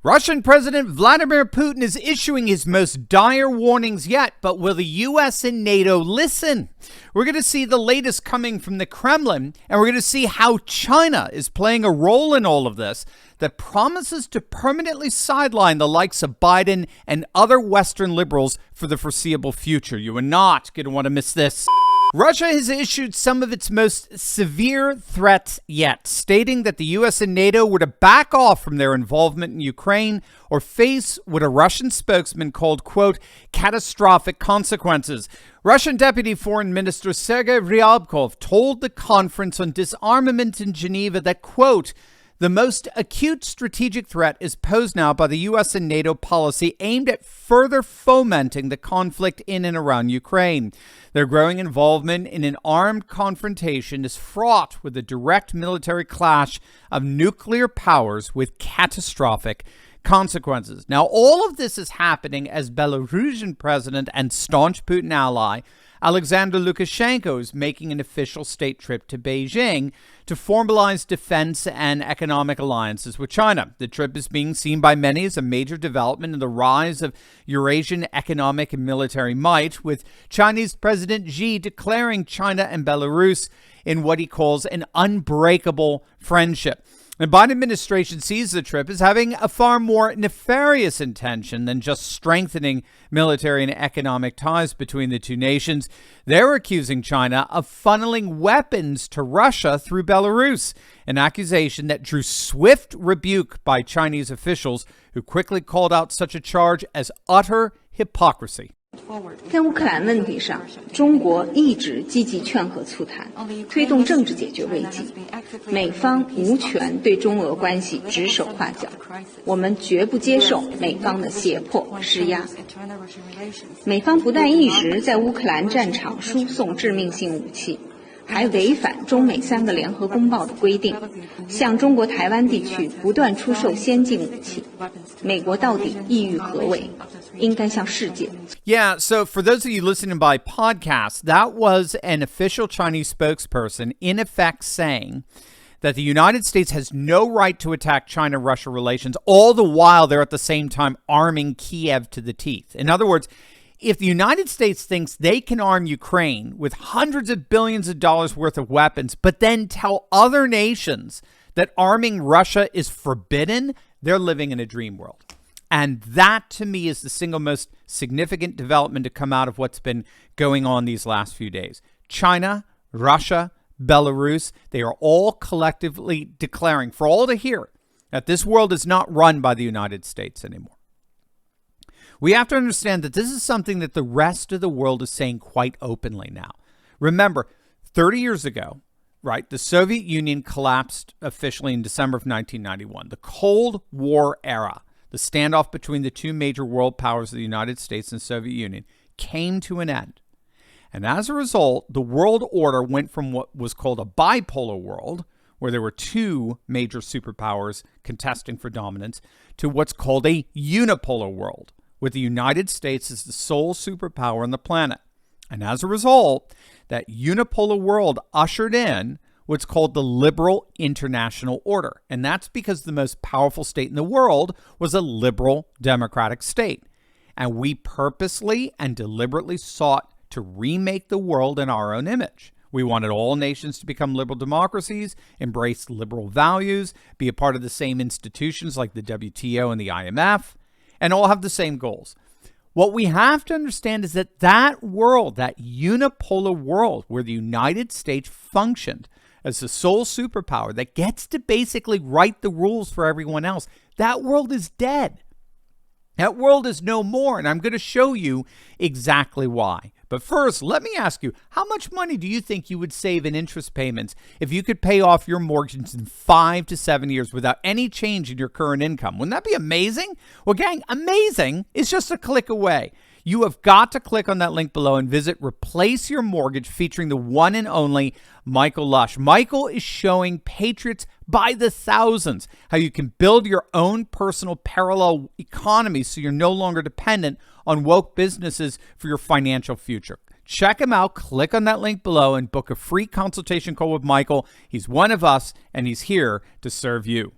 Russian President Vladimir Putin is issuing his most dire warnings yet, but will the U.S. and NATO listen? We're going to see the latest coming from the Kremlin, and we're going to see how China is playing a role in all of this that promises to permanently sideline the likes of Biden and other Western liberals for the foreseeable future. You are not going to want to miss this. Russia has issued some of its most severe threats yet, stating that the U.S. and NATO were to back off from their involvement in Ukraine or face what a Russian spokesman called, quote, catastrophic consequences. Russian Deputy Foreign Minister Sergei Ryabkov told the Conference on Disarmament in Geneva that, quote, the most acute strategic threat is posed now by the U.S. and NATO policy aimed at further fomenting the conflict in and around Ukraine. Their growing involvement in an armed confrontation is fraught with a direct military clash of nuclear powers with catastrophic consequences. Now, all of this is happening as Belarusian president and staunch Putin ally Alexander Lukashenko is making an official state trip to Beijing to formalize defense and economic alliances with China. The trip is being seen by many as a major development in the rise of Eurasian economic and military might, with Chinese President Xi declaring China and Belarus in what he calls an unbreakable friendship. The Biden administration sees the trip as having a far more nefarious intention than just strengthening military and economic ties between the two nations. They're accusing China of funneling weapons to Russia through Belarus, an accusation that drew swift rebuke by Chinese officials who quickly called out such a charge as utter hypocrisy. 在乌克兰问题上，中国一直积极劝和促谈，推动政治解决危机。美方无权对中俄关系指手画脚，我们绝不接受美方的胁迫施压。美方不但一直在乌克兰战场输送致命性武器，还违反中美3个联合公报的规定，向中国台湾地区不断出售先进武器。美国到底意欲何为？应该向世界。Yeah, so for those of you listening by podcast, that was an official Chinese spokesperson in effect saying that the United States has no right to attack China-Russia relations, all the while they're at the same time arming Kiev to the teeth. In other words, if the United States thinks they can arm Ukraine with hundreds of billions of dollars worth of weapons, but then tell other nations that arming Russia is forbidden, they're living in a dream world. And that, to me, is the single most significant development to come out of what's been going on these last few days. China, Russia, Belarus, they are all collectively declaring for all to hear that this world is not run by the United States anymore. We have to understand that this is something that the rest of the world is saying quite openly now. Remember, 30 years ago, right, the Soviet Union collapsed officially in December of 1991. The Cold War era, the standoff between the two major world powers of the United States and Soviet Union, came to an end. And as a result, the world order went from what was called a bipolar world, where there were two major superpowers contesting for dominance, to what's called a unipolar world, with the United States as the sole superpower on the planet. And as a result, that unipolar world ushered in what's called the liberal international order. And that's because the most powerful state in the world was a liberal democratic state. And we purposely and deliberately sought to remake the world in our own image. We wanted all nations to become liberal democracies, embrace liberal values, be a part of the same institutions like the WTO and the IMF, and all have the same goals. What we have to understand is that that world, that unipolar world where the United States functioned as the sole superpower that gets to basically write the rules for everyone else, that world is dead. That world is no more, and I'm going to show you exactly why. But first, let me ask you, how much money do you think you would save in interest payments if you could pay off your mortgage in 5 to 7 years without any change in your current income? Wouldn't that be amazing? Well, gang, amazing is just a click away. You have got to click on that link below and visit Replace Your Mortgage, featuring the one and only Michael Lush. Michael is showing patriots by the thousands how you can build your own personal parallel economy so you're no longer dependent on woke businesses for your financial future. Check him out. Click on that link below and book a free consultation call with Michael. He's one of us, and he's here to serve you.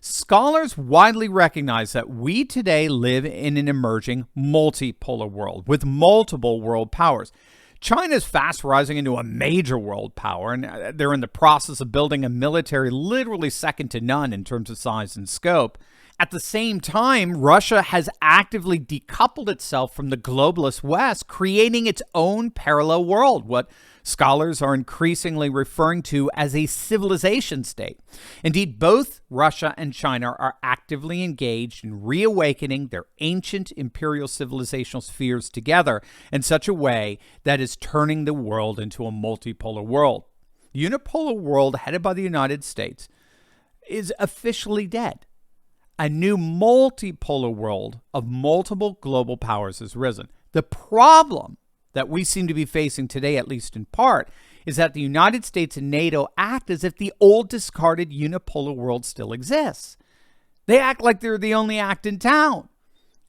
Scholars widely recognize that we today live in an emerging multipolar world with multiple world powers. China is fast rising into a major world power, and they're in the process of building a military literally second to none in terms of size and scope. At the same time, Russia has actively decoupled itself from the globalist West, creating its own parallel world, what scholars are increasingly referring to as a civilization state. Indeed, both Russia and China are actively engaged in reawakening their ancient imperial civilizational spheres together in such a way that is turning the world into a multipolar world. The unipolar world headed by the United States is officially dead. A new multipolar world of multiple global powers has risen. The problem that we seem to be facing today, at least in part, is that the United States and NATO act as if the old discarded unipolar world still exists. They act like they're the only act in town.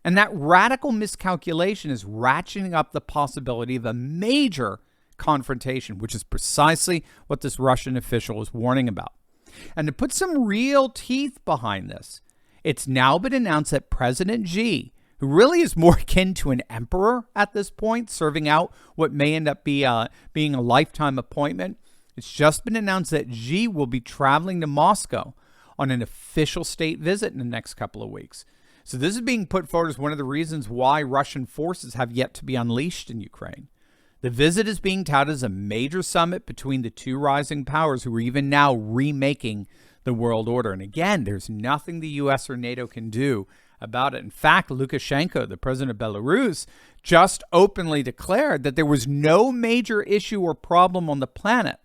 And that radical miscalculation is ratcheting up the possibility of a major confrontation, which is precisely what this Russian official is warning about. And to put some real teeth behind this, it's now been announced that President Xi, who really is more akin to an emperor at this point, serving out what may end up being a lifetime appointment, it's just been announced that Xi will be traveling to Moscow on an official state visit in the next couple of weeks. So this is being put forward as one of the reasons why Russian forces have yet to be unleashed in Ukraine. The visit is being touted as a major summit between the two rising powers who are even now remaking the world order. And again, there's nothing the U.S. or NATO can do about it. In fact, Lukashenko, the president of Belarus, just openly declared that there was no major issue or problem on the planet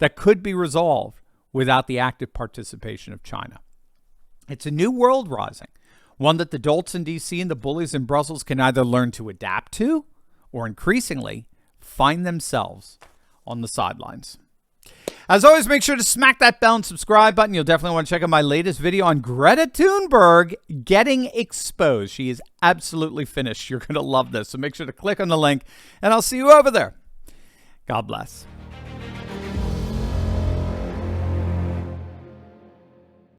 that could be resolved without the active participation of China. It's a new world rising, one that the dolts in D.C. and the bullies in Brussels can either learn to adapt to or increasingly find themselves on the sidelines. As always, make sure to smack that bell and subscribe button. You'll definitely want to check out my latest video on Greta Thunberg getting exposed. She is absolutely finished. You're going to love this. So make sure to click on the link, and I'll see you over there. God bless.